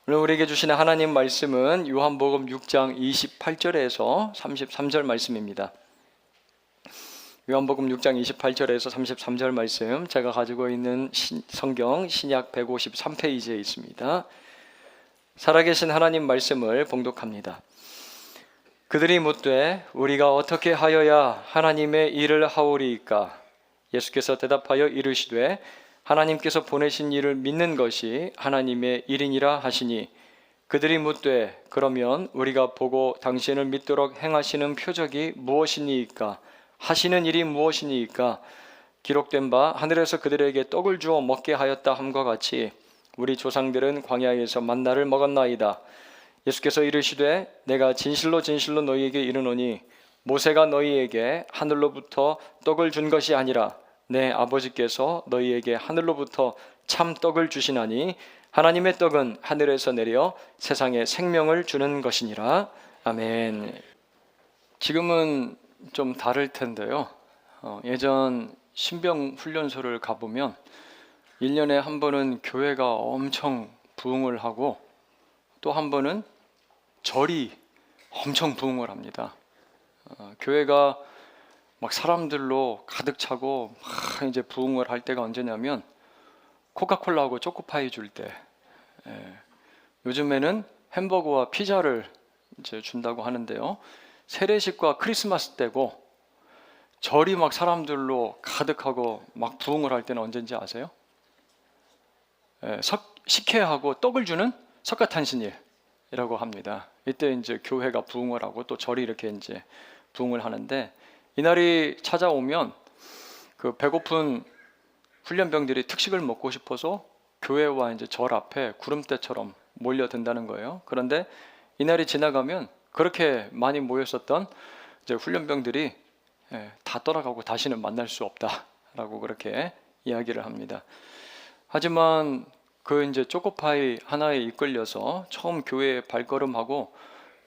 오늘 우리에게 주시는 하나님 말씀은 요한복음 6장 28절에서 33절 말씀입니다. 요한복음 6장 28절에서 33절 말씀, 제가 가지고 있는 성경 신약 153페이지에 있습니다. 살아계신 하나님 말씀을 봉독합니다. 그들이 묻되 우리가 어떻게 하여야 하나님의 일을 하오리이까? 예수께서 대답하여 이르시되 하나님께서 보내신 이를 믿는 것이 하나님의 일이니라 하시니, 그들이 묻되 그러면 우리가 보고 당신을 믿도록 행하시는 표적이 무엇이니이까? 하시는 일이 무엇이니이까? 기록된 바 하늘에서 그들에게 떡을 주어 먹게 하였다 함과 같이 우리 조상들은 광야에서 만나를 먹었나이다. 예수께서 이르시되 내가 진실로 진실로 너희에게 이르노니 모세가 너희에게 하늘로부터 떡을 준 것이 아니라 내 아버지께서 너희에게 하늘로부터 참 떡을 주시나니 하나님의 떡은 하늘에서 내려 세상에 생명을 주는 것이니라. 아멘. 지금은 좀 다를 텐데요. 예전 신병 훈련소를 가보면 1년에 한 번은 교회가 엄청 부흥을 하고 또 한 번은 절이 엄청 부흥을 합니다. 교회가 막 사람들로 가득 차고 막 이제 부흥을 할 때가 언제냐면 코카콜라하고 초코파이 줄 때. 요즘에는 햄버거와 피자를 이제 준다고 하는데요. 세례식과 크리스마스 때고 절이 막 사람들로 가득하고 막 부흥을 할 때는 언제인지 아세요? 식혜하고 떡을 주는 석가탄신일이라고 합니다. 이때 이제 교회가 부흥을 하고 또 절이 이렇게 이제 부흥을 하는데, 이날이 찾아오면 그 배고픈 훈련병들이 특식을 먹고 싶어서 교회와 이제 절 앞에 구름대처럼 몰려든다는 거예요. 그런데 이날이 지나가면 그렇게 많이 모였었던 이제 훈련병들이 다 떠나가고 다시는 만날 수 없다라고 그렇게 이야기를 합니다. 하지만 그 이제 초코파이 하나에 이끌려서 처음 교회에 발걸음하고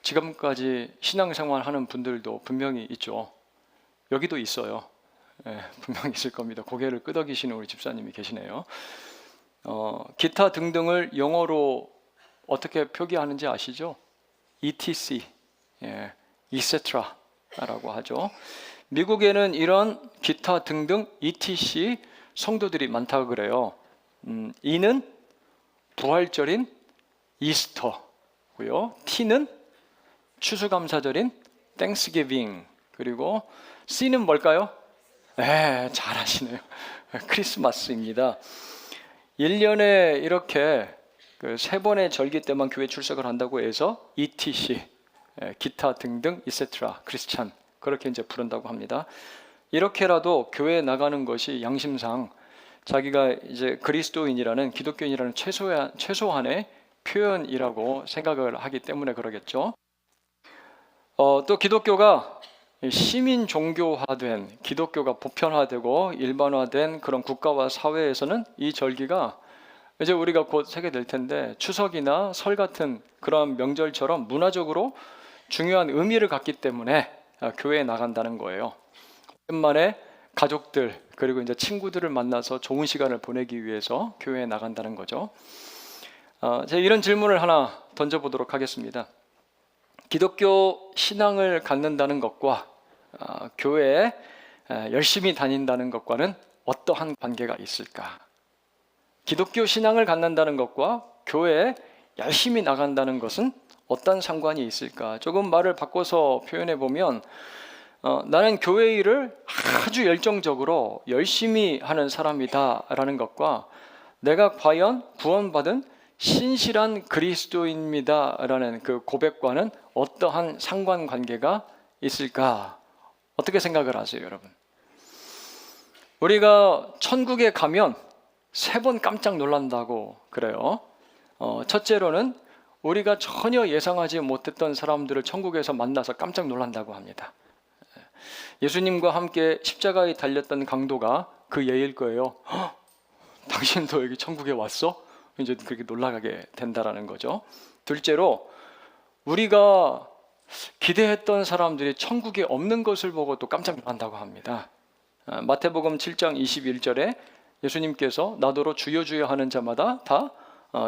지금까지 신앙생활하는 분들도 분명히 있죠. 여기도 있어요. 분명히 있을 겁니다. 고개를 끄덕이시는 우리 집사님이 계시네요. 기타 등등을 영어로 어떻게 표기하는지 아시죠? etc, etc라고 하죠. 미국에는 이런 기타 등등 etc 성도들이 많다고 그래요. E는 부활절인 이스터고요. T는 추수감사절인 땡스기빙, 그리고 C는 뭘까요? 잘하시네요. 크리스마스입니다. 1년에 이렇게 그 3번의 절기 때만 교회 출석을 한다고 해서 ETC, 기타 등등, etc. 크리스찬, 그렇게 이제 부른다고 합니다. 이렇게라도 교회에 나가는 것이 양심상 자기가 이제 그리스도인이라는, 기독교인이라는 최소한의 표현이라고 생각을 하기 때문에 그러겠죠. 또 기독교가 시민 종교화된, 기독교가 보편화되고 일반화된 그런 국가와 사회에서는 이 절기가 이제 우리가 곧 세게 될 텐데 추석이나 설 같은 그런 명절처럼 문화적으로 중요한 의미를 갖기 때문에 교회에 나간다는 거예요. 오랜만에 가족들 그리고 이제 친구들을 만나서 좋은 시간을 보내기 위해서 교회에 나간다는 거죠. 제가 이런 질문을 하나 던져보도록 하겠습니다. 기독교 신앙을 갖는다는 것과 교회에 열심히 다닌다는 것과는 어떠한 관계가 있을까? 기독교 신앙을 갖는다는 것과 교회에 열심히 나간다는 것은 어떤 상관이 있을까? 조금 말을 바꿔서 표현해 보면 나는 교회 일을 아주 열정적으로 열심히 하는 사람이다라는 것과 내가 과연 구원받은 신실한 그리스도인입니다라는 그 고백과는 어떠한 상관관계가 있을까? 어떻게 생각을 하세요, 여러분? 우리가 천국에 가면 3번 깜짝 놀란다고 그래요. 첫째로는 우리가 전혀 예상하지 못했던 사람들을 천국에서 만나서 깜짝 놀란다고 합니다. 예수님과 함께 십자가에 달렸던 강도가 그 예일 거예요. 당신도 여기 천국에 왔어? 이제 그렇게 놀라게 된다라는 거죠. 둘째로 우리가 기대했던 사람들이 천국에 없는 것을 보고 또 깜짝 놀란다고 합니다. 마태복음 7장 21절에 예수님께서 나더러 주여 주여 하는 자마다 다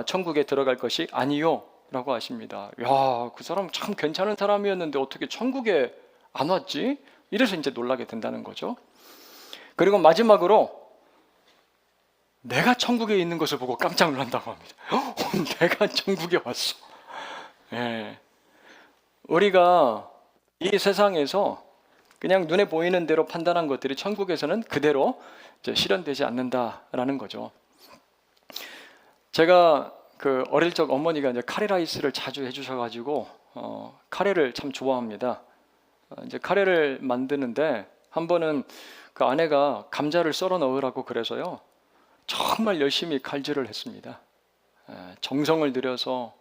천국에 들어갈 것이 아니요 라고 하십니다. 야, 그 사람 참 괜찮은 사람이었는데 어떻게 천국에 안 왔지? 이래서 이제 놀라게 된다는 거죠. 그리고 마지막으로 내가 천국에 있는 것을 보고 깜짝 놀란다고 합니다. 내가 천국에 왔어. 예. 우리가 이 세상에서 그냥 눈에 보이는 대로 판단한 것들이 천국에서는 그대로 이제 실현되지 않는다라는 거죠. 제가 그 어릴 적 어머니가 이제 카레 라이스를 자주 해주셔가지고 카레를 참 좋아합니다. 이제 카레를 만드는데 한 번은 그 아내가 감자를 썰어 넣으라고 그래서요, 정말 열심히 칼질을 했습니다. 정성을 들여서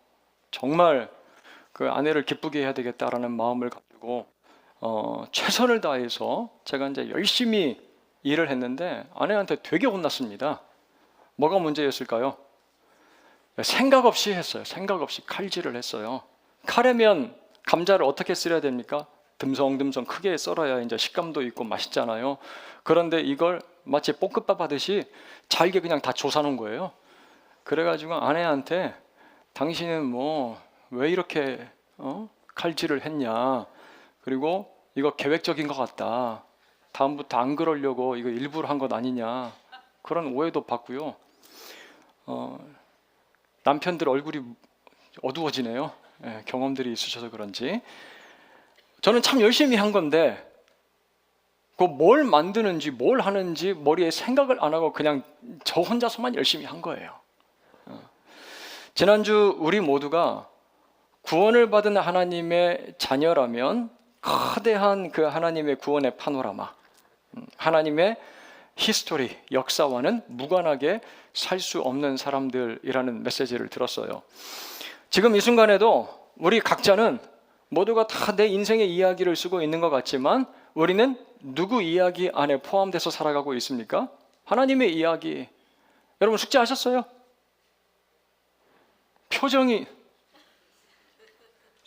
정말 그 아내를 기쁘게 해야 되겠다라는 마음을 가지고 최선을 다해서 제가 이제 열심히 일을 했는데 아내한테 되게 혼났습니다. 뭐가 문제였을까요? 생각 없이 했어요. 생각 없이 칼질을 했어요. 카레면 감자를 어떻게 썰어야 됩니까? 듬성듬성 크게 썰어야 이제 식감도 있고 맛있잖아요. 그런데 이걸 마치 볶음밥 하듯이 잘게 그냥 다 조사놓은 거예요. 그래가지고 아내한테 당신은 뭐 왜 이렇게 칼질을 했냐, 그리고 이거 계획적인 것 같다, 다음부터 안 그러려고 이거 일부러 한 것 아니냐, 그런 오해도 받고요. 남편들 얼굴이 어두워지네요. 경험들이 있으셔서 그런지. 저는 참 열심히 한 건데 그 뭘 만드는지 뭘 하는지 머리에 생각을 안 하고 그냥 저 혼자서만 열심히 한 거예요. 지난주 우리 모두가 구원을 받은 하나님의 자녀라면 거대한 그 하나님의 구원의 파노라마, 하나님의 히스토리, 역사와는 무관하게 살 수 없는 사람들이라는 메시지를 들었어요. 지금 이 순간에도 우리 각자는 모두가 다 내 인생의 이야기를 쓰고 있는 것 같지만 우리는 누구 이야기 안에 포함돼서 살아가고 있습니까? 하나님의 이야기. 여러분 숙제하셨어요? 표정이,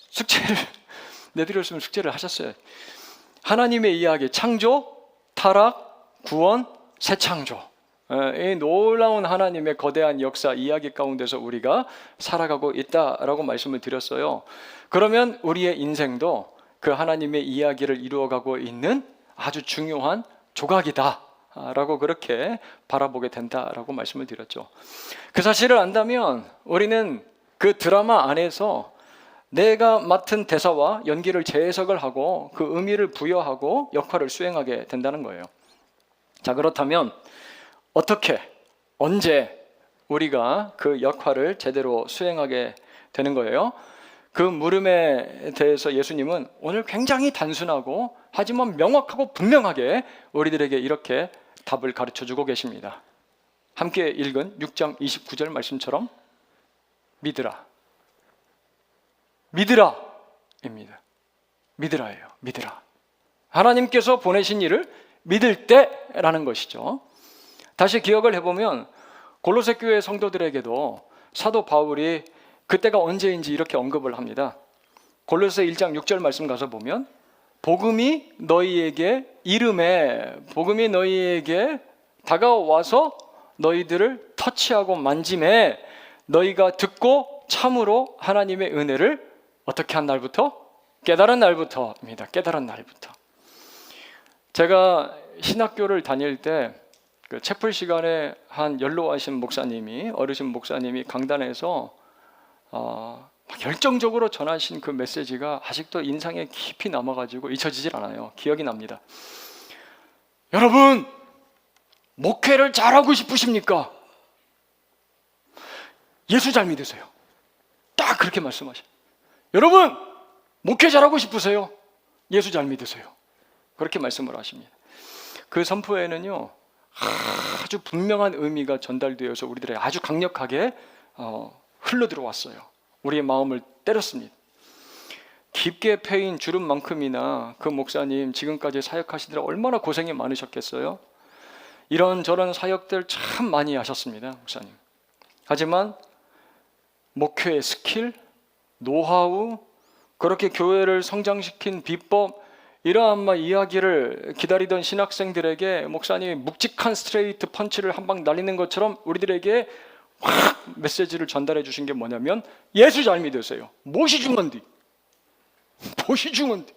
숙제를 내드렸으면 숙제를 하셨어요. 하나님의 이야기, 창조, 타락, 구원, 새 창조. 이 놀라운 하나님의 거대한 역사 이야기 가운데서 우리가 살아가고 있다라고 말씀을 드렸어요. 그러면 우리의 인생도 그 하나님의 이야기를 이루어가고 있는 아주 중요한 조각이다 라고 그렇게 바라보게 된다라고 말씀을 드렸죠. 그 사실을 안다면 우리는 그 드라마 안에서 내가 맡은 대사와 연기를 재해석을 하고 그 의미를 부여하고 역할을 수행하게 된다는 거예요. 자, 그렇다면 어떻게, 언제 우리가 그 역할을 제대로 수행하게 되는 거예요? 그 물음에 대해서 예수님은 오늘 굉장히 단순하고 하지만 명확하고 분명하게 우리들에게 이렇게 답을 가르쳐주고 계십니다. 함께 읽은 6장 29절 말씀처럼 믿으라, 믿으라 입니다. 믿으라예요. 믿으라. 하나님께서 보내신 일을 믿을 때라는 것이죠. 다시 기억을 해보면 골로새 교회 성도들에게도 사도 바울이 그때가 언제인지 이렇게 언급을 합니다. 골로새 1장 6절 말씀 가서 보면 복음이 너희에게 이름에, 복음이 너희에게 다가와서 너희들을 터치하고 만짐에 너희가 듣고 참으로 하나님의 은혜를 어떻게 한 날부터? 깨달은 날부터입니다. 깨달은 날부터. 제가 신학교를 다닐 때 그 채플 시간에 한 연로하신 목사님이, 어르신 목사님이 강단에서 열정적으로 전하신 그 메시지가 아직도 인상에 깊이 남아가지고 잊혀지질 않아요. 기억이 납니다. 여러분, 목회를 잘하고 싶으십니까? 예수 잘 믿으세요. 딱 그렇게 말씀하셔요. 여러분, 목회 잘하고 싶으세요? 예수 잘 믿으세요. 그렇게 말씀을 하십니다. 그 선포에는요 아주 분명한 의미가 전달되어서 우리들에게 아주 강력하게 흘러들어왔어요. 우리의 마음을 때렸습니다. 깊게 패인 주름만큼이나 그 목사님 지금까지 사역하시느라 얼마나 고생이 많으셨겠어요. 이런저런 사역들 참 많이 하셨습니다, 목사님. 하지만 목회의 스킬, 노하우, 그렇게 교회를 성장시킨 비법, 이러한 이야기를 기다리던 신학생들에게 목사님이 묵직한 스트레이트 펀치를 한 방 날리는 것처럼 우리들에게 확 메시지를 전달해 주신 게 뭐냐면 예수 잘 믿으세요. 못이 중헌디. 못이 중헌디.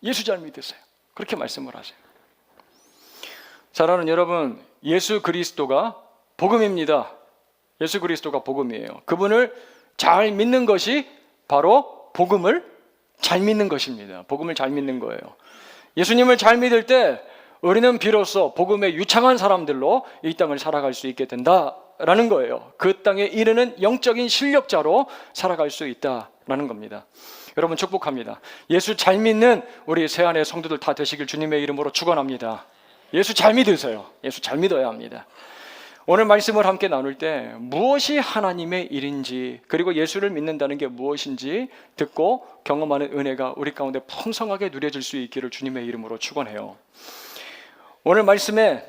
예수 잘 믿으세요. 그렇게 말씀을 하세요. 사랑하는 여러분, 예수 그리스도가 복음입니다. 예수 그리스도가 복음이에요. 그분을 잘 믿는 것이 바로 복음을 잘 믿는 것입니다. 복음을 잘 믿는 거예요. 예수님을 잘 믿을 때 우리는 비로소 복음에 유창한 사람들로 이 땅을 살아갈 수 있게 된다라는 거예요. 그 땅에 이르는 영적인 실력자로 살아갈 수 있다라는 겁니다. 여러분 축복합니다. 예수 잘 믿는 우리 새안의 성도들 다 되시길 주님의 이름으로 축원합니다. 예수 잘 믿으세요. 예수 잘 믿어야 합니다. 오늘 말씀을 함께 나눌 때 무엇이 하나님의 일인지, 그리고 예수를 믿는다는 게 무엇인지 듣고 경험하는 은혜가 우리 가운데 풍성하게 누려질 수 있기를 주님의 이름으로 축원해요. 오늘 말씀에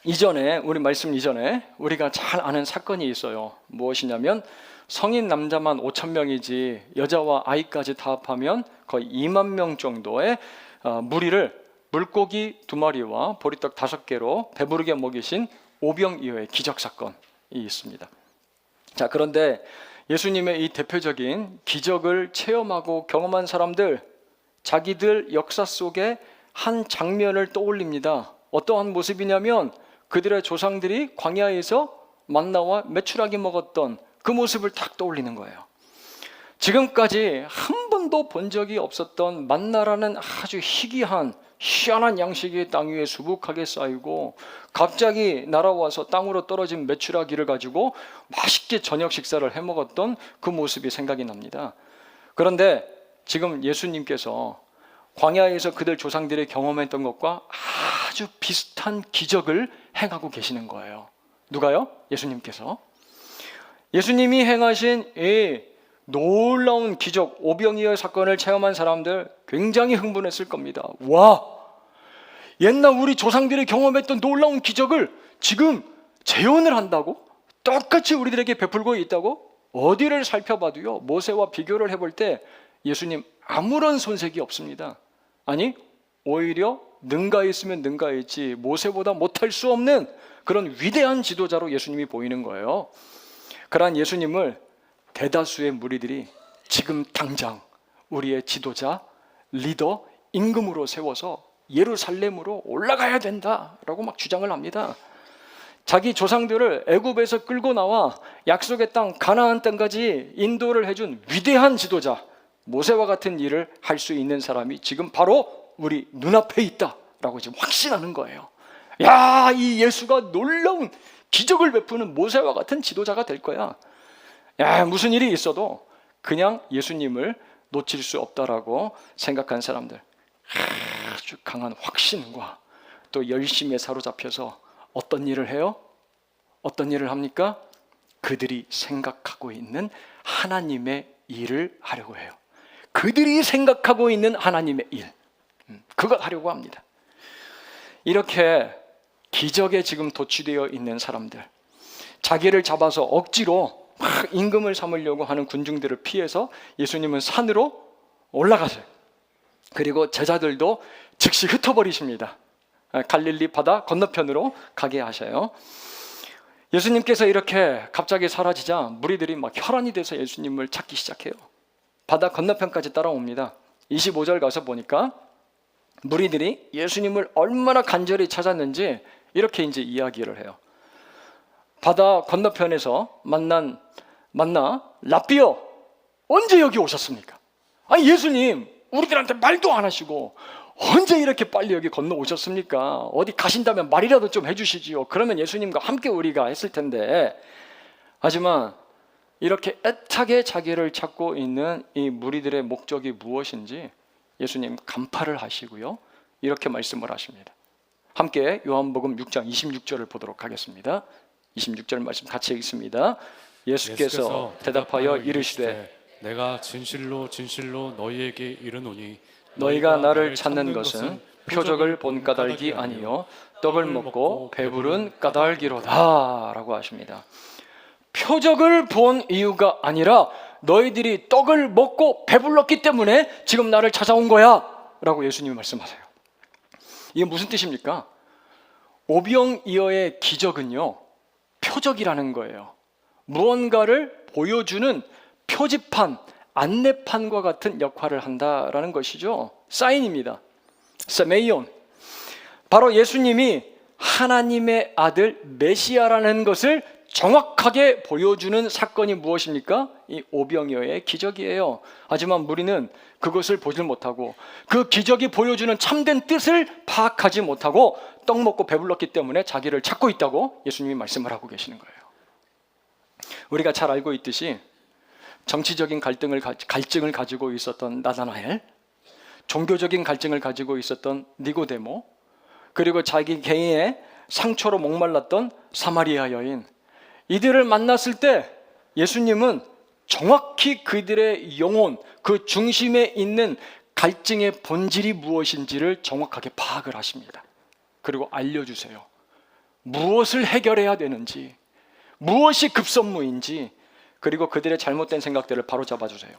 이전에, 우리 말씀 이전에 우리가 잘 아는 사건이 있어요. 무엇이냐면 성인 남자만 5,000명이지 여자와 아이까지 다 합하면 거의 2만 명 정도의 무리를 물고기 2마리와 보리떡 5개로 배부르게 먹이신 오병이어의 기적사건이 있습니다. 자, 그런데 예수님의 이 대표적인 기적을 체험하고 경험한 사람들, 자기들 역사 속에 한 장면을 떠올립니다. 어떠한 모습이냐면 그들의 조상들이 광야에서 만나와 메추라기 먹었던 그 모습을 딱 떠올리는 거예요. 지금까지 한 번도 본 적이 없었던 만나라는 아주 희한한 양식이 땅 위에 수북하게 쌓이고 갑자기 날아와서 땅으로 떨어진 메추라기를 가지고 맛있게 저녁 식사를 해 먹었던 그 모습이 생각이 납니다. 그런데 지금 예수님께서 광야에서 그들 조상들이 경험했던 것과 아주 비슷한 기적을 행하고 계시는 거예요. 누가요? 예수님께서. 예수님이 행하신 이 놀라운 기적, 오병이어 사건을 체험한 사람들 굉장히 흥분했을 겁니다. 와, 옛날 우리 조상들이 경험했던 놀라운 기적을 지금 재현을 한다고? 똑같이 우리들에게 베풀고 있다고? 어디를 살펴봐도요, 모세와 비교를 해볼 때 예수님 아무런 손색이 없습니다. 아니, 오히려 능가했으면 능가했지 모세보다 못할 수 없는 그런 위대한 지도자로 예수님이 보이는 거예요. 그러한 예수님을 대다수의 무리들이 지금 당장 우리의 지도자, 리더, 임금으로 세워서 예루살렘으로 올라가야 된다라고 막 주장을 합니다. 자기 조상들을 애굽에서 끌고 나와 약속의 땅 가나안 땅까지 인도를 해준 위대한 지도자, 모세와 같은 일을 할 수 있는 사람이 지금 바로 우리 눈앞에 있다라고 지금 확신하는 거예요. 야, 이 예수가 놀라운 기적을 베푸는 모세와 같은 지도자가 될 거야. 야, 무슨 일이 있어도 그냥 예수님을 놓칠 수 없다라고 생각한 사람들, 아주 강한 확신과 또 열심에 사로잡혀서 어떤 일을 해요? 어떤 일을 합니까? 그들이 생각하고 있는 하나님의 일을 하려고 해요. 그들이 생각하고 있는 하나님의 일, 그걸 하려고 합니다. 이렇게 기적에 지금 도취되어 있는 사람들, 자기를 잡아서 억지로 막 임금을 삼으려고 하는 군중들을 피해서 예수님은 산으로 올라가세요. 그리고 제자들도 즉시 흩어버리십니다. 갈릴리 바다 건너편으로 가게 하셔요. 예수님께서 이렇게 갑자기 사라지자 무리들이 막 혈안이 돼서 예수님을 찾기 시작해요. 바다 건너편까지 따라옵니다. 25절 가서 보니까 무리들이 예수님을 얼마나 간절히 찾았는지 이렇게 이제 이야기를 해요. 바다 건너편에서 만나 랍비여, 언제 여기 오셨습니까? 아니 예수님, 우리들한테 말도 안 하시고 언제 이렇게 빨리 여기 건너오셨습니까? 어디 가신다면 말이라도 좀 해주시지요. 그러면 예수님과 함께 우리가 했을 텐데. 하지만 이렇게 애타게 자기를 찾고 있는 이 무리들의 목적이 무엇인지 예수님 간파를 하시고요, 이렇게 말씀을 하십니다. 함께 요한복음 6장 26절을 보도록 하겠습니다. 26절 말씀 같이 읽습니다. 예수께서 대답하여 이르시되 내가 진실로 진실로 너희에게 이르노니 너희가 나를 찾는 것은 표적을 본 까닭이 아니요 떡을 먹고 배부른 까닭이로다 라고 하십니다. 표적을 본 이유가 아니라 너희들이 떡을 먹고 배불렀기 때문에 지금 나를 찾아온 거야 라고 예수님이 말씀하세요. 이게 무슨 뜻입니까? 오병이어의 기적은요, 표적이라는 거예요. 무언가를 보여주는 표지판, 안내판과 같은 역할을 한다라는 것이죠. 사인입니다. 세메이온. 바로 예수님이 하나님의 아들 메시아라는 것을 정확하게 보여주는 사건이 무엇입니까? 이 오병이어의 기적이에요. 하지만 무리는 그것을 보질 못하고 그 기적이 보여주는 참된 뜻을 파악하지 못하고 떡 먹고 배불렀기 때문에 자기를 찾고 있다고 예수님이 말씀을 하고 계시는 거예요. 우리가 잘 알고 있듯이 정치적인 갈증을 가지고 있었던 나다나엘, 종교적인 갈증을 가지고 있었던 니고데모, 그리고 자기 개인의 상처로 목말랐던 사마리아 여인, 이들을 만났을 때 예수님은 정확히 그들의 영혼, 그 중심에 있는 갈증의 본질이 무엇인지를 정확하게 파악을 하십니다. 그리고 알려주세요. 무엇을 해결해야 되는지, 무엇이 급선무인지, 그리고 그들의 잘못된 생각들을 바로잡아 주세요.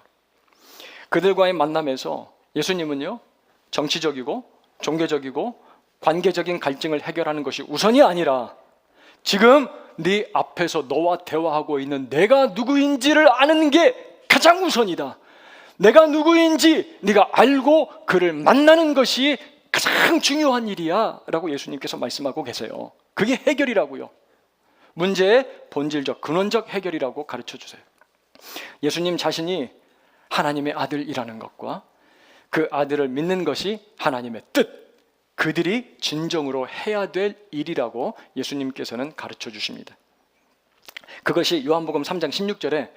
그들과의 만남에서 예수님은요, 정치적이고 종교적이고 관계적인 갈증을 해결하는 것이 우선이 아니라 지금 네 앞에서 너와 대화하고 있는 내가 누구인지를 아는 게 가장 우선이다. 내가 누구인지 네가 알고 그를 만나는 것이 가장 중요한 일이야 라고 예수님께서 말씀하고 계세요. 그게 해결이라고요. 문제의 본질적, 근원적 해결이라고 가르쳐 주세요. 예수님 자신이 하나님의 아들이라는 것과 그 아들을 믿는 것이 하나님의 뜻, 그들이 진정으로 해야 될 일이라고 예수님께서는 가르쳐 주십니다. 그것이 요한복음 3장 16절에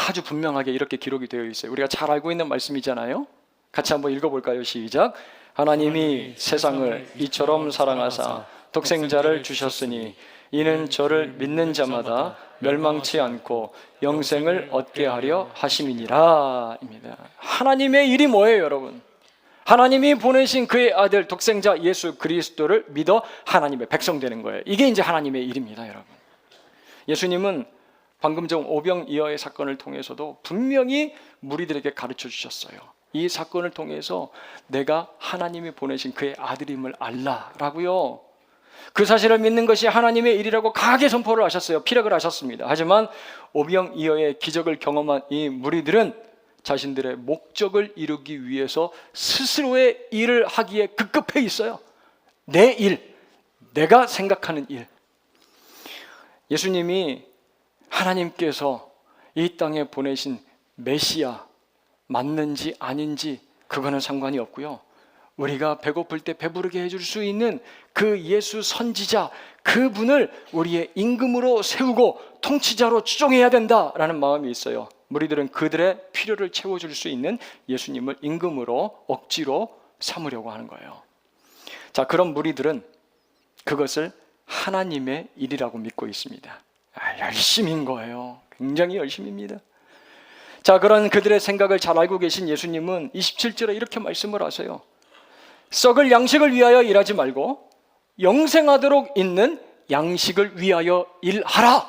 아주 분명하게 이렇게 기록이 되어 있어요. 우리가 잘 알고 있는 말씀이잖아요. 같이 한번 읽어볼까요? 시작. 하나님이 세상을 이처럼 사랑하사 독생자를 주셨으니 이는 저를 믿는 자마다 멸망치 않고 영생을 얻게 하려 하심이니라 입니다. 하나님의 일이 뭐예요, 여러분? 하나님이 보내신 그의 아들 독생자 예수 그리스도를 믿어 하나님의 백성 되는 거예요. 이게 이제 하나님의 일입니다, 여러분. 예수님은 방금 전 오병이어의 사건을 통해서도 분명히 무리들에게 가르쳐 주셨어요. 이 사건을 통해서 내가 하나님이 보내신 그의 아들임을 알라라고요. 그 사실을 믿는 것이 하나님의 일이라고 강하게 선포를 하셨어요. 피력을 하셨습니다. 하지만 오병이어의 기적을 경험한 이 무리들은 자신들의 목적을 이루기 위해서 스스로의 일을 하기에 급급해 있어요. 내 일, 내가 생각하는 일. 예수님이 하나님께서 이 땅에 보내신 메시아 맞는지 아닌지 그거는 상관이 없고요. 우리가 배고플 때 배부르게 해줄 수 있는 그 예수 선지자, 그분을 우리의 임금으로 세우고 통치자로 추종해야 된다라는 마음이 있어요. 무리들은 그들의 필요를 채워줄 수 있는 예수님을 임금으로 억지로 삼으려고 하는 거예요. 자, 그런 무리들은 그것을 하나님의 일이라고 믿고 있습니다. 열심인 거예요. 굉장히 열심입니다. 자, 그런 그들의 생각을 잘 알고 계신 예수님은 27절에 이렇게 말씀을 하세요. 썩을 양식을 위하여 일하지 말고 영생하도록 있는 양식을 위하여 일하라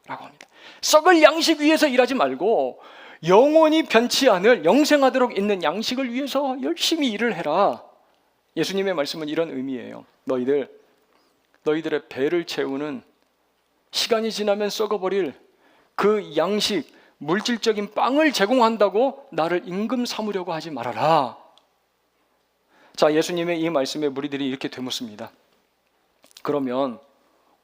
라고 합니다. 썩을 양식 위해서 일하지 말고 영원히 변치 않을 영생하도록 있는 양식을 위해서 열심히 일을 해라. 예수님의 말씀은 이런 의미예요. 너희들의 배를 채우는 시간이 지나면 썩어버릴 그 양식, 물질적인 빵을 제공한다고 나를 임금 삼으려고 하지 말아라. 자, 예수님의 이 말씀에 무리들이 이렇게 되묻습니다. 그러면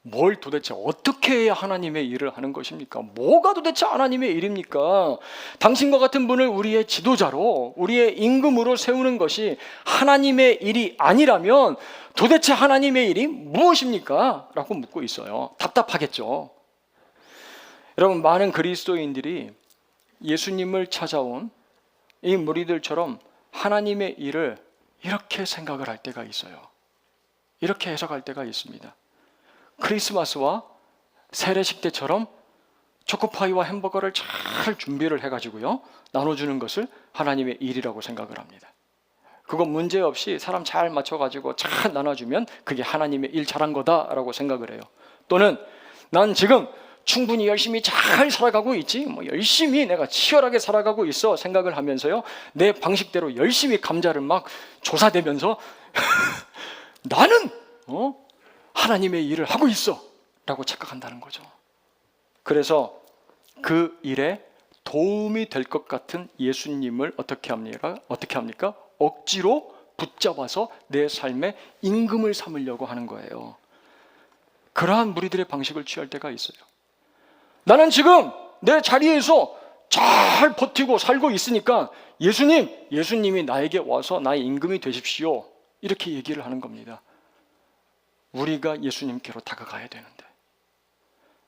뭘 도대체 어떻게 해야 하나님의 일을 하는 것입니까? 뭐가 도대체 하나님의 일입니까? 당신과 같은 분을 우리의 지도자로, 우리의 임금으로 세우는 것이 하나님의 일이 아니라면 도대체 하나님의 일이 무엇입니까? 라고 묻고 있어요. 답답하겠죠. 여러분, 많은 그리스도인들이 예수님을 찾아온 이 무리들처럼 하나님의 일을 이렇게 생각을 할 때가 있어요. 이렇게 해석할 때가 있습니다. 크리스마스와 세례식 때처럼 초코파이와 햄버거를 잘 준비를 해가지고요, 나눠주는 것을 하나님의 일이라고 생각을 합니다. 그건 문제없이 사람 잘 맞춰가지고 잘 나눠주면 그게 하나님의 일 잘한 거다라고 생각을 해요. 또는 난 지금 충분히 열심히 잘 살아가고 있지, 열심히 내가 치열하게 살아가고 있어 생각을 하면서요, 내 방식대로 열심히 감자를 막 조사대면서 나는 하나님의 일을 하고 있어 라고 착각한다는 거죠. 그래서 그 일에 도움이 될 것 같은 예수님을 어떻게 합니까? 억지로 붙잡아서 내 삶의 임금을 삼으려고 하는 거예요. 그러한 무리들의 방식을 취할 때가 있어요. 나는 지금 내 자리에서 잘 버티고 살고 있으니까 예수님이 나에게 와서 나의 임금이 되십시오. 이렇게 얘기를 하는 겁니다. 우리가 예수님께로 다가가야 되는데,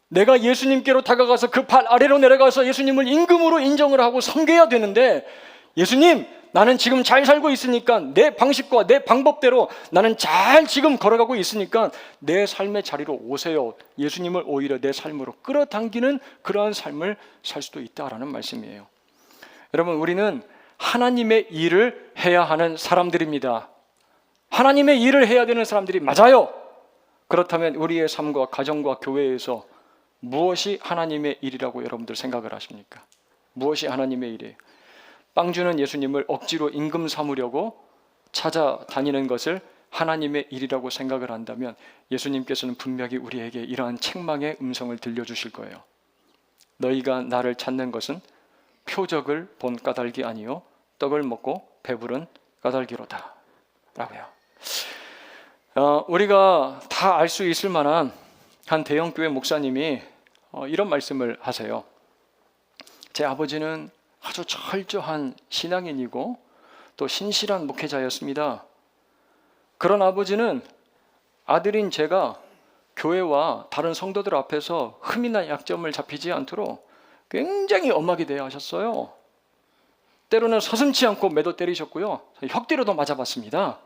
내가 예수님께로 다가가서 그 발 아래로 내려가서 예수님을 임금으로 인정을 하고 섬겨야 되는데, 예수님, 나는 지금 잘 살고 있으니까 내 방식과 내 방법대로 나는 잘 지금 걸어가고 있으니까 내 삶의 자리로 오세요. 예수님을 오히려 내 삶으로 끌어당기는 그러한 삶을 살 수도 있다라는 말씀이에요. 여러분, 우리는 하나님의 일을 해야 하는 사람들입니다. 하나님의 일을 해야 되는 사람들이 맞아요. 그렇다면 우리의 삶과 가정과 교회에서 무엇이 하나님의 일이라고 여러분들 생각을 하십니까? 무엇이 하나님의 일이에요? 빵 주는 예수님을 억지로 임금 삼으려고 찾아다니는 것을 하나님의 일이라고 생각을 한다면 예수님께서는 분명히 우리에게 이러한 책망의 음성을 들려주실 거예요. 너희가 나를 찾는 것은 표적을 본 까닭이 아니요 떡을 먹고 배부른 까닭이로다 라고요. 우리가 다 알 수 있을 만한 한 대형교회 목사님이 이런 말씀을 하세요. 제 아버지는 아주 철저한 신앙인이고 또 신실한 목회자였습니다. 그런 아버지는 아들인 제가 교회와 다른 성도들 앞에서 흠이나 약점을 잡히지 않도록 굉장히 엄하게 대하셨어요. 때로는 서슴지 않고 매도 때리셨고요, 혁대로도 맞아봤습니다.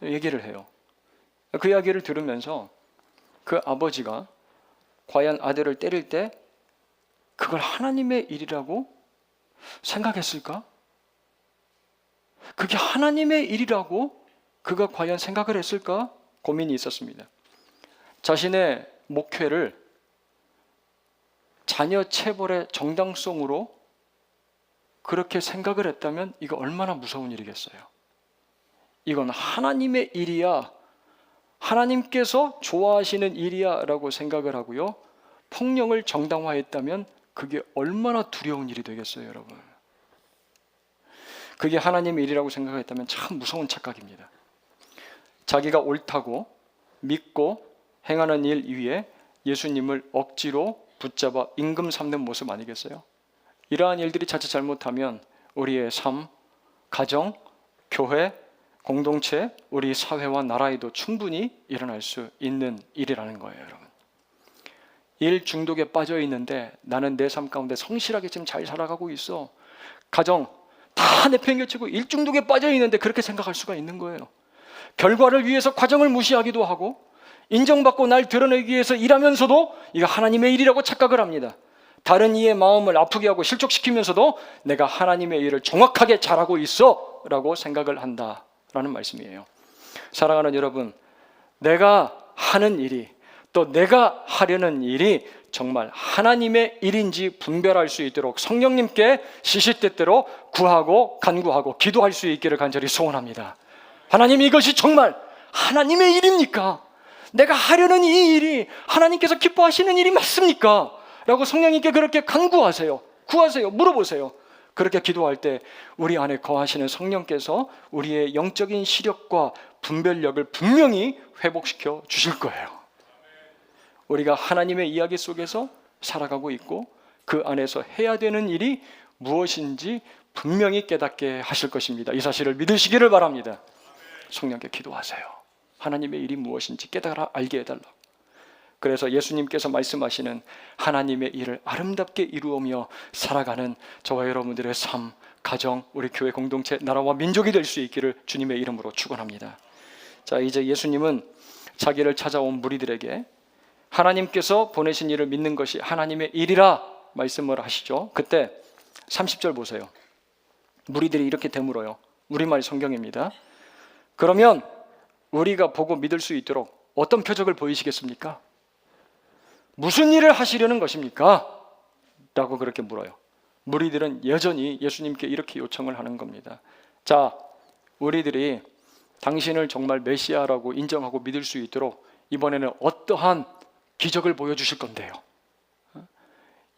얘기를 해요. 그 이야기를 들으면서 그 아버지가 과연 아들을 때릴 때 그걸 하나님의 일이라고 생각했을까? 그게 하나님의 일이라고 그가 과연 생각을 했을까? 고민이 있었습니다. 자신의 목회를 자녀 체벌의 정당성으로 그렇게 생각을 했다면 이거 얼마나 무서운 일이겠어요. 이건 하나님의 일이야, 하나님께서 좋아하시는 일이야 라고 생각을 하고요, 폭력을 정당화했다면 그게 얼마나 두려운 일이 되겠어요, 여러분. 그게 하나님의 일이라고 생각했다면 참 무서운 착각입니다. 자기가 옳다고 믿고 행하는 일 위에 예수님을 억지로 붙잡아 임금 삼는 모습 아니겠어요? 이러한 일들이 자칫 잘못하면 우리의 삶, 가정, 교회, 공동체, 우리 사회와 나라에도 충분히 일어날 수 있는 일이라는 거예요, 여러분. 일 중독에 빠져 있는데 나는 내 삶 가운데 성실하게 지금 잘 살아가고 있어. 가정 다 내팽개치고 일 중독에 빠져 있는데 그렇게 생각할 수가 있는 거예요. 결과를 위해서 과정을 무시하기도 하고 인정받고 날 드러내기 위해서 일하면서도 이거 하나님의 일이라고 착각을 합니다. 다른 이의 마음을 아프게 하고 실족시키면서도 내가 하나님의 일을 정확하게 잘하고 있어 라고 생각을 한다라는 말씀이에요. 사랑하는 여러분, 내가 하는 일이 또 내가 하려는 일이 정말 하나님의 일인지 분별할 수 있도록 성령님께 시시때때로 구하고 간구하고 기도할 수 있기를 간절히 소원합니다. 하나님, 이것이 정말 하나님의 일입니까? 내가 하려는 이 일이 하나님께서 기뻐하시는 일이 맞습니까? 라고 성령님께 그렇게 간구하세요. 구하세요. 물어보세요. 그렇게 기도할 때 우리 안에 거하시는 성령께서 우리의 영적인 시력과 분별력을 분명히 회복시켜 주실 거예요. 우리가 하나님의 이야기 속에서 살아가고 있고 그 안에서 해야 되는 일이 무엇인지 분명히 깨닫게 하실 것입니다. 이 사실을 믿으시기를 바랍니다. 성령께 기도하세요. 하나님의 일이 무엇인지 깨달아 알게 해달라고. 그래서 예수님께서 말씀하시는 하나님의 일을 아름답게 이루어며 살아가는 저와 여러분들의 삶, 가정, 우리 교회 공동체, 나라와 민족이 될 수 있기를 주님의 이름으로 축원합니다. 자, 이제 예수님은 자기를 찾아온 무리들에게 하나님께서 보내신 일을 믿는 것이 하나님의 일이라 말씀을 하시죠. 그때 30절 보세요. 무리들이 이렇게 되물어요. 우리말 성경입니다. 그러면 우리가 보고 믿을 수 있도록 어떤 표적을 보이시겠습니까? 무슨 일을 하시려는 것입니까? 라고 그렇게 물어요. 무리들은 여전히 예수님께 이렇게 요청을 하는 겁니다. 자, 우리들이 당신을 정말 메시아라고 인정하고 믿을 수 있도록 이번에는 어떠한 기적을 보여주실 건데요?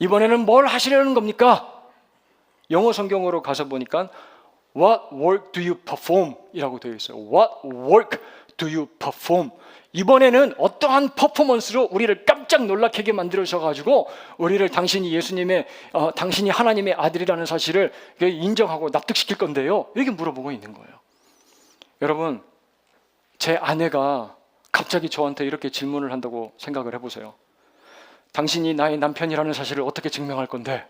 이번에는 뭘 하시려는 겁니까? 영어 성경으로 가서 보니까 What work do you perform? 이라고 되어 있어요. What work do you perform? 이번에는 어떠한 퍼포먼스로 우리를 깜짝 놀라게 만들어셔가지고 우리를 당신이 예수님의 당신이 하나님의 아들이라는 사실을 인정하고 납득시킬 건데요. 이렇게 물어보고 있는 거예요. 여러분, 제 아내가 갑자기 저한테 이렇게 질문을 한다고 생각을 해보세요. 당신이 나의 남편이라는 사실을 어떻게 증명할 건데?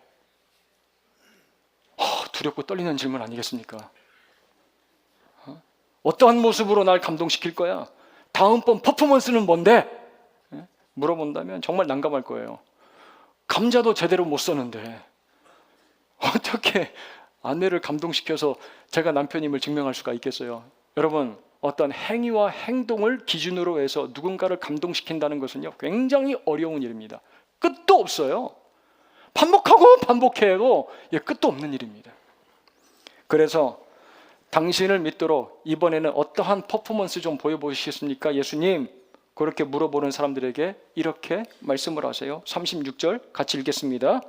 두렵고 떨리는 질문 아니겠습니까? 어떠한 모습으로 날 감동시킬 거야? 다음번 퍼포먼스는 뭔데? 물어본다면 정말 난감할 거예요. 감자도 제대로 못 써는데 어떻게 아내를 감동시켜서 제가 남편임을 증명할 수가 있겠어요? 여러분, 어떤 행위와 행동을 기준으로 해서 누군가를 감동시킨다는 것은요, 굉장히 어려운 일입니다. 끝도 없어요. 반복하고 반복해도 끝도 없는 일입니다. 그래서 당신을 믿도록 이번에는 어떠한 퍼포먼스 좀 보여보시겠습니까? 예수님, 그렇게 물어보는 사람들에게 이렇게 말씀을 하세요. 36절 같이 읽겠습니다.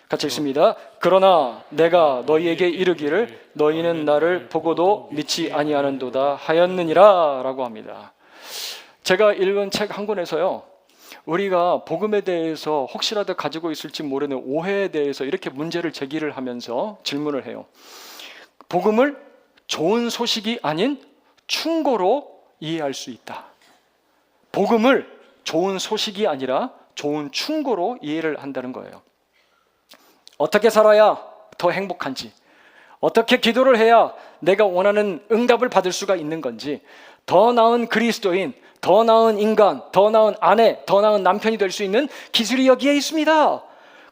같이 읽습니다. 그러나 내가 너희에게 이르기를 너희는 나를 보고도 믿지 아니하는도다 하였느니라 라고 합니다. 제가 읽은 책 한 권에서요, 우리가 복음에 대해서 혹시라도 가지고 있을지 모르는 오해에 대해서 이렇게 문제를 제기를 하면서 질문을 해요. 복음을 좋은 소식이 아닌 충고로 이해할 수 있다. 복음을 좋은 소식이 아니라 좋은 충고로 이해를 한다는 거예요. 어떻게 살아야 더 행복한지, 어떻게 기도를 해야 내가 원하는 응답을 받을 수가 있는 건지, 더 나은 그리스도인, 더 나은 인간, 더 나은 아내, 더 나은 남편이 될 수 있는 기술이 여기에 있습니다.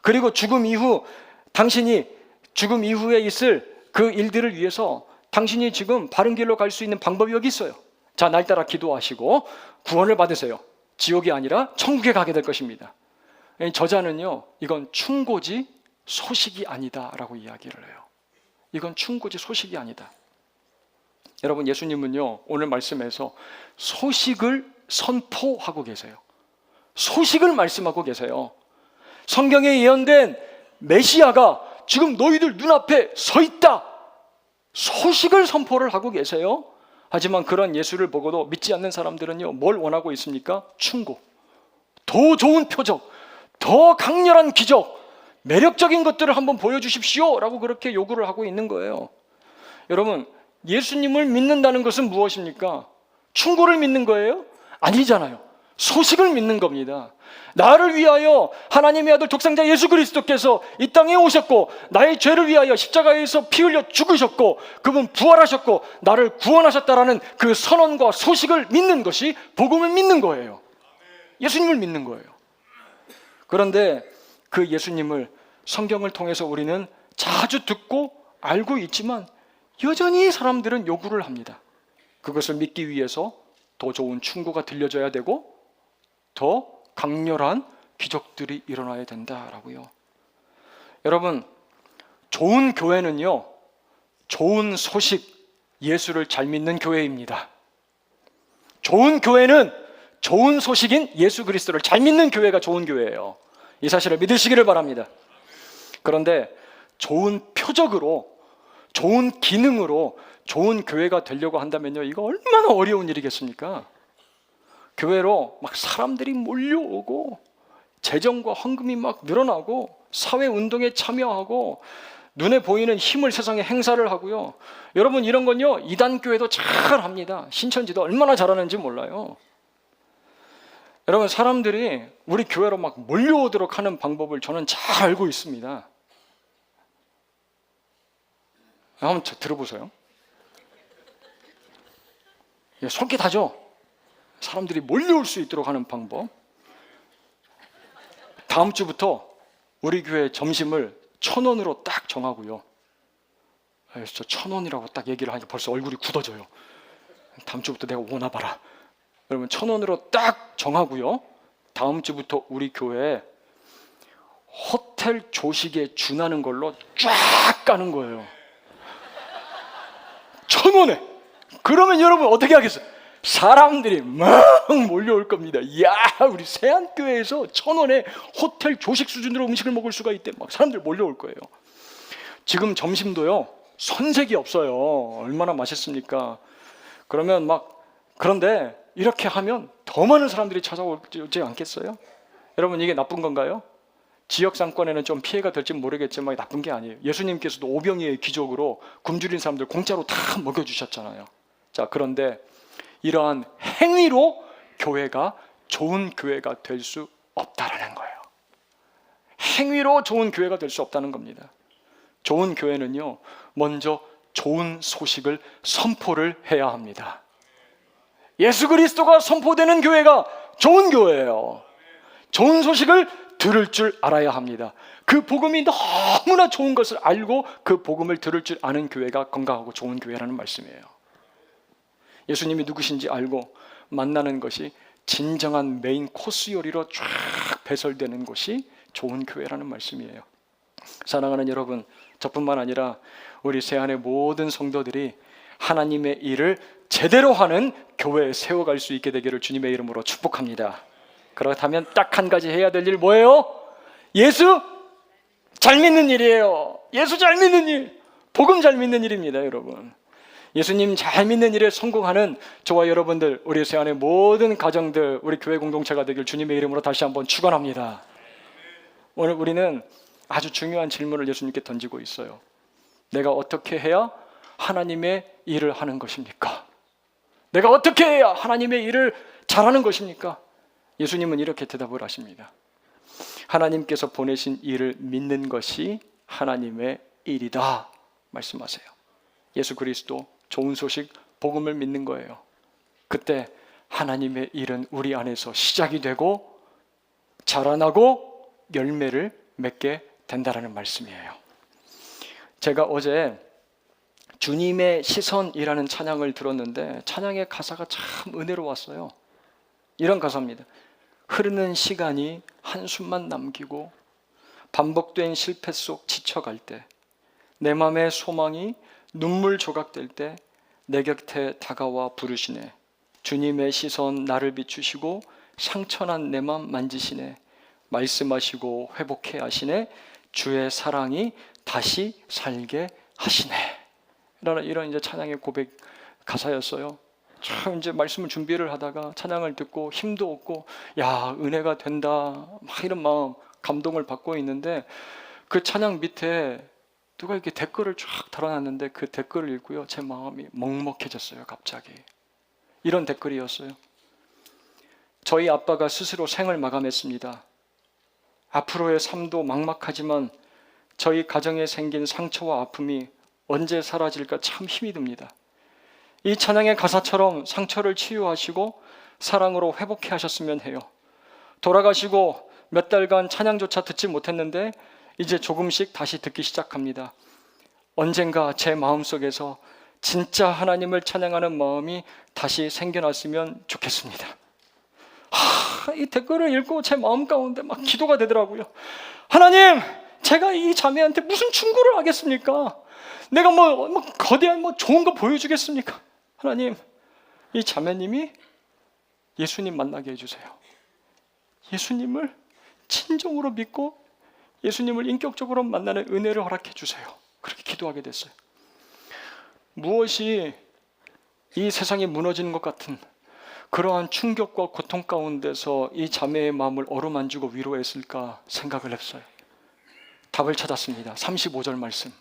그리고 죽음 이후 당신이 죽음 이후에 있을 그 일들을 위해서 당신이 지금 바른 길로 갈 수 있는 방법이 여기 있어요. 자, 날 따라 기도하시고 구원을 받으세요. 지옥이 아니라 천국에 가게 될 것입니다. 저자는요, 이건 충고지 소식이 아니다라고 이야기를 해요. 이건 충고지 소식이 아니다. 여러분, 예수님은요, 오늘 말씀에서 소식을 선포하고 계세요. 소식을 말씀하고 계세요. 성경에 예언된 메시아가 지금 너희들 눈앞에 서 있다. 소식을 선포를 하고 계세요. 하지만 그런 예수를 보고도 믿지 않는 사람들은요, 뭘 원하고 있습니까? 충고, 더 좋은 표적, 더 강렬한 기적, 매력적인 것들을 한번 보여주십시오 라고 그렇게 요구를 하고 있는 거예요. 여러분, 예수님을 믿는다는 것은 무엇입니까? 충고를 믿는 거예요? 아니잖아요. 소식을 믿는 겁니다. 나를 위하여 하나님의 아들 독생자 예수 그리스도께서 이 땅에 오셨고, 나의 죄를 위하여 십자가에서 피 흘려 죽으셨고, 그분 부활하셨고 나를 구원하셨다라는 그 선언과 소식을 믿는 것이 복음을 믿는 거예요. 예수님을 믿는 거예요. 그런데 그 예수님을 성경을 통해서 우리는 자주 듣고 알고 있지만 여전히 사람들은 요구를 합니다. 그것을 믿기 위해서 더 좋은 충고가 들려줘야 되고 더 강렬한 기적들이 일어나야 된다라고요. 여러분, 좋은 교회는요, 좋은 소식, 예수를 잘 믿는 교회입니다. 좋은 교회는 좋은 소식인 예수 그리스도를 잘 믿는 교회가 좋은 교회예요. 이 사실을 믿으시기를 바랍니다. 그런데 좋은 표적으로, 좋은 기능으로 좋은 교회가 되려고 한다면요, 이거 얼마나 어려운 일이겠습니까? 교회로 막 사람들이 몰려오고 재정과 헌금이 막 늘어나고 사회운동에 참여하고 눈에 보이는 힘을 세상에 행사를 하고요. 여러분, 이런 건요, 이단교회도 잘 합니다. 신천지도 얼마나 잘하는지 몰라요. 여러분, 사람들이 우리 교회로 막 몰려오도록 하는 방법을 저는 잘 알고 있습니다. 한번 들어보세요. 솔깃하죠? 사람들이 몰려올 수 있도록 하는 방법. 다음 주부터 우리 교회 점심을 1,000원으로 딱 정하고요. 저 1,000원이라고 딱 얘기를 하니까 벌써 얼굴이 굳어져요. 다음 주부터 내가 오나 봐라. 여러분, 1,000원으로 딱 정하고요. 다음 주부터 우리 교회에 호텔 조식에 준하는 걸로 쫙 까는 거예요. 1,000원에. 그러면 여러분 어떻게 하겠어요? 사람들이 막 몰려올 겁니다. 이야, 우리 세안교회에서 1,000원에 호텔 조식 수준으로 음식을 먹을 수가 있대. 막 사람들 몰려올 거예요. 지금 점심도요, 손색이 없어요. 얼마나 맛있습니까? 그러면 그런데 이렇게 하면 더 많은 사람들이 찾아오지 않겠어요? 여러분, 이게 나쁜 건가요? 지역 상권에는 좀 피해가 될지 모르겠지만 나쁜 게 아니에요. 예수님께서도 오병이의 기적으로 굶주린 사람들 공짜로 다 먹여주셨잖아요. 자, 그런데 이러한 행위로 교회가 좋은 교회가 될 수 없다라는 거예요. 행위로 좋은 교회가 될 수 없다는 겁니다. 좋은 교회는요, 먼저 좋은 소식을 선포를 해야 합니다. 예수 그리스도가 선포되는 교회가 좋은 교회예요. 좋은 소식을 들을 줄 알아야 합니다. 그 복음이 너무나 좋은 것을 알고 그 복음을 들을 줄 아는 교회가 건강하고 좋은 교회라는 말씀이에요. 예수님이 누구신지 알고 만나는 것이 진정한 메인 코스 요리로 쫙 배설되는 것이 좋은 교회라는 말씀이에요. 사랑하는 여러분, 저뿐만 아니라 우리 세안의 모든 성도들이 하나님의 일을 제대로 하는 교회에 세워갈 수 있게 되기를 주님의 이름으로 축복합니다. 그렇다면 딱 한 가지 해야 될 일 뭐예요? 예수 잘 믿는 일이에요. 예수 잘 믿는 일, 복음 잘 믿는 일입니다. 여러분, 예수님 잘 믿는 일에 성공하는 저와 여러분들, 우리 세안의 모든 가정들, 우리 교회 공동체가 되길 주님의 이름으로 다시 한번 축원합니다. 오늘 우리는 아주 중요한 질문을 예수님께 던지고 있어요. 내가 어떻게 해야 하나님의 일을 하는 것입니까? 내가 어떻게 해야 하나님의 일을 잘하는 것입니까? 예수님은 이렇게 대답을 하십니다. 하나님께서 보내신 일을 믿는 것이 하나님의 일이다 말씀하세요. 예수 그리스도, 좋은 소식, 복음을 믿는 거예요. 그때 하나님의 일은 우리 안에서 시작이 되고 자라나고 열매를 맺게 된다라는 말씀이에요. 제가 어제 주님의 시선이라는 찬양을 들었는데 찬양의 가사가 참 은혜로웠어요. 이런 가사입니다. 흐르는 시간이 한숨만 남기고 반복된 실패 속 지쳐갈 때, 내 맘의 소망이 눈물 조각될 때 내 곁에 다가와 부르시네. 주님의 시선 나를 비추시고 상처난 내 맘 만지시네. 말씀하시고 회복해 하시네. 주의 사랑이 다시 살게 하시네. 이런 이제 찬양의 고백 가사였어요. 참 이제 말씀을 준비를 하다가 찬양을 듣고 힘도 얻고, 야, 은혜가 된다, 막 이런 마음, 감동을 받고 있는데 그 찬양 밑에 누가 이렇게 댓글을 쫙 달아놨는데 그 댓글을 읽고요, 제 마음이 먹먹해졌어요. 갑자기 이런 댓글이었어요. 저희 아빠가 스스로 생을 마감했습니다. 앞으로의 삶도 막막하지만 저희 가정에 생긴 상처와 아픔이 언제 사라질까 참 힘이 듭니다. 이 찬양의 가사처럼 상처를 치유하시고 사랑으로 회복해 하셨으면 해요. 돌아가시고 몇 달간 찬양조차 듣지 못했는데 이제 조금씩 다시 듣기 시작합니다. 언젠가 제 마음속에서 진짜 하나님을 찬양하는 마음이 다시 생겨났으면 좋겠습니다. 이 댓글을 읽고 제 마음 가운데 막 기도가 되더라고요. 하나님, 제가 이 자매한테 무슨 충고를 하겠습니까? 내가 거대한 좋은 거 보여주겠습니까? 하나님, 이 자매님이 예수님 만나게 해주세요. 예수님을 진정으로 믿고 예수님을 인격적으로 만나는 은혜를 허락해 주세요. 그렇게 기도하게 됐어요. 무엇이 이 세상이 무너지는 것 같은 그러한 충격과 고통 가운데서 이 자매의 마음을 어루만지고 위로했을까 생각을 했어요. 답을 찾았습니다. 35절 말씀,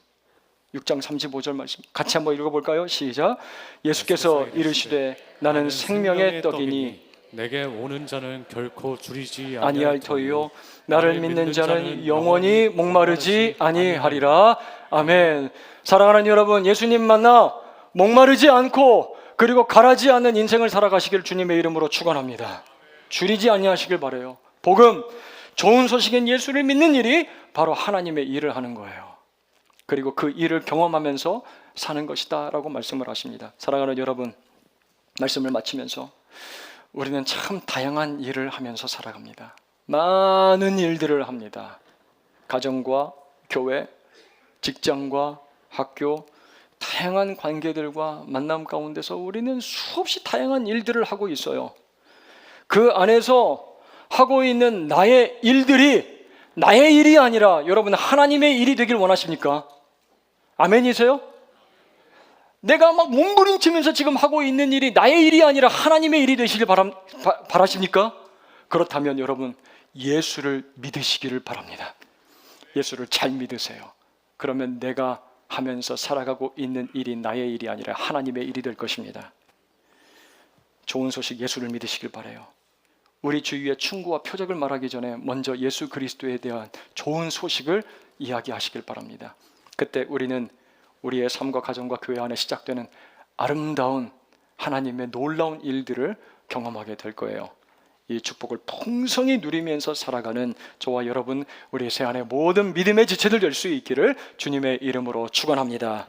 6장 35절 말씀 같이 한번 읽어볼까요? 시작. 예수께서 이르시되 나는 생명의 떡이니 내게 오는 자는 결코 줄이지 아니할 터이요 나를 믿는 자는 영원히 목마르지 아니하리라. 아멘. 사랑하는 여러분, 예수님 만나 목마르지 않고 그리고 가라지 않는 인생을 살아가시길 주님의 이름으로 축원합니다. 줄이지 아니하시길 바라요. 복음, 좋은 소식인 예수를 믿는 일이 바로 하나님의 일을 하는 거예요. 그리고 그 일을 경험하면서 사는 것이다 라고 말씀을 하십니다. 사랑하는 여러분, 말씀을 마치면서 우리는 참 다양한 일을 하면서 살아갑니다. 많은 일들을 합니다. 가정과 교회, 직장과 학교, 다양한 관계들과 만남 가운데서 우리는 수없이 다양한 일들을 하고 있어요. 그 안에서 하고 있는 나의 일들이 나의 일이 아니라 여러분 하나님의 일이 되길 원하십니까? 아멘이세요? 내가 막 몸부림치면서 지금 하고 있는 일이 나의 일이 아니라 하나님의 일이 되시길 바라십니까? 그렇다면 여러분 예수를 믿으시기를 바랍니다. 예수를 잘 믿으세요. 그러면 내가 하면서 살아가고 있는 일이 나의 일이 아니라 하나님의 일이 될 것입니다. 좋은 소식 예수를 믿으시길 바라요. 우리 주위에 충고와 표적을 말하기 전에 먼저 예수 그리스도에 대한 좋은 소식을 이야기하시길 바랍니다. 그때 우리는 우리의 삶과 가정과 교회 안에 시작되는 아름다운 하나님의 놀라운 일들을 경험하게 될 거예요. 이 축복을 풍성히 누리면서 살아가는 저와 여러분, 우리 새 안에 모든 믿음의 지체들 될 수 있기를 주님의 이름으로 축원합니다.